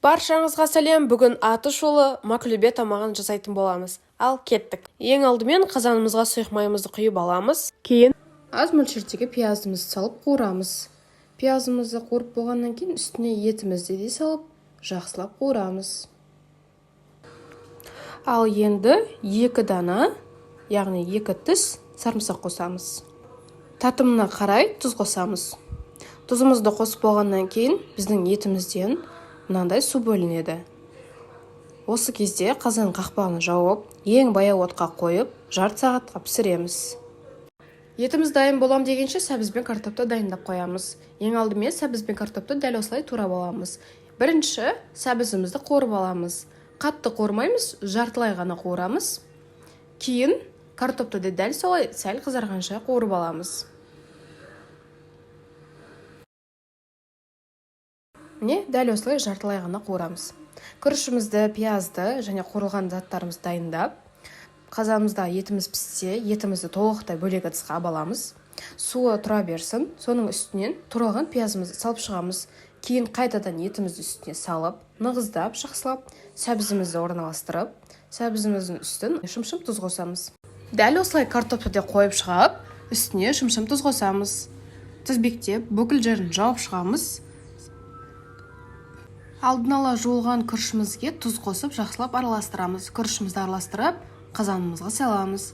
Баршаңызға сәлем. Бүгін аты шулы маклюбе тамағын жасайтын боламыз. Ал кеттік. Ең алдымен қазанымызға сұйық майымызды құйып аламыз. Кейін аз мөлшердегі пиязымызды салып қуырамыз. Пиязымызды қуырып болғаннан кейін үстіне етімізді де салып жақсылап қуырамыз. Ал енді 2 дана, яғни 2 тіс сарымсақ қосамыз. Татымына қарай тұз қосамыз. Тұзымызды қосып болғаннан кейін біздің етімізден мынандай су бөлінеді. Осы кезде қазан қақпағын жауып, ең баяу отқа қойып, жарты сағатқа пісіреміз. Етіміз дайын болам дегенше сәбіз бен картопты дайындап қоямыз. Ең алдымен сәбіз бен картопты дәл осылай турап аламыз. Бірінші сәбізімізді қуырып аламыз. Қатты қуырмаймыз, жартылай ғана қуырамыз. Кейін картопты да дәл солай сәл қызарғанша қуырып аламыз. Міне, дәл осылай жартылай ғана қуырамыз. Күрішімізді, пиязды және қуырылған заттарымызды дайындап, қазанымызда етіміз піссе, етімізді толықтай бөлек ыдысқа аламыз. Суы тұра берсін, соның үстінен туралған пиязымызды салып шығамыз. Кейін қайтадан етімізді үстіне салып, нығыздап, жақсылап, сәбізімізді орналастырып, сәбізіміздің үстін шым-шым тұз қосамыз. Дәл осылай картопты да қойып шығып, үстіне шым-шым тұз қосамыз. Тізбектеп, бүкіл жерін жауып шығамыз. Алдын ала жуылған күрішімізге тұз қосып, жақсылап араластырамыз. Күрішімізді араластырып, қазанымызға саламыз.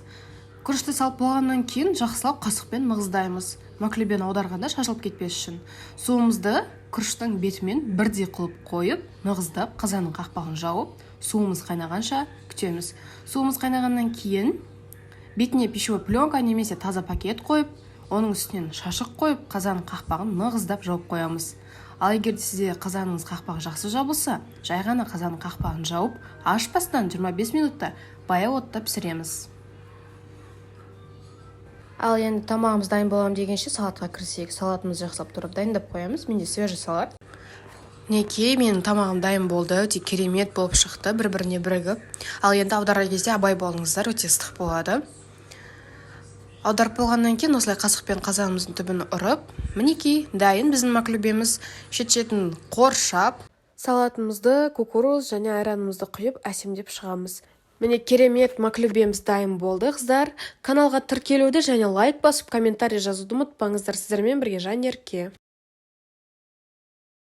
Күрішті салып болғаннан кейін жақсылап қасықпен нығыздаймыз. Маклюбені аударғанда шашылып кетпес үшін. Суымызды күріштің бетімен бірдей қылып қойып, нығыздап, қазанның қақпағын жауып, суымыз қайнағанша күтеміз. Суымыз қайнағаннан кейін бетіне пищевой пленка немесе таза пакет қойып, оның үстінен шашық қойып, қазанның қақпағын нығыздап жауып қоямыз. Ал егер сізде қазаныңыз қақпағы жақсы жабылса, жай ғана қазанның қақпағын жауып, ашпастан 25 минутта баяу отта пісіреміз. Ал енді тамағымыз дайын болам дегенше салатқа кірісейік. Салатымызды жақсылап тұрып дайындап қоямыз. Менде свежий салат. Мінекей, менің тамағым дайын болды, өте керемет болып шықты, бір-біріне бірігіп. Ал енді аударар кезде абай болыңыздар, өте ыстық болады. Аударып болғаннан кейін осылай қасықпен қазанымыздың түбін ұрып, мінекей, дайын біздің маклюбеміз. Шет-шетін қоршап, салатымызды, кукуруз және айранымызды құйып әсемдеп шығамыз. Міне керемет маклюбеміз дайын болды, қыздар. Каналға тіркелуді және лайк басып, комментарий жазуды ұмытпаңыздар. Сіздермен бірге Жанерке.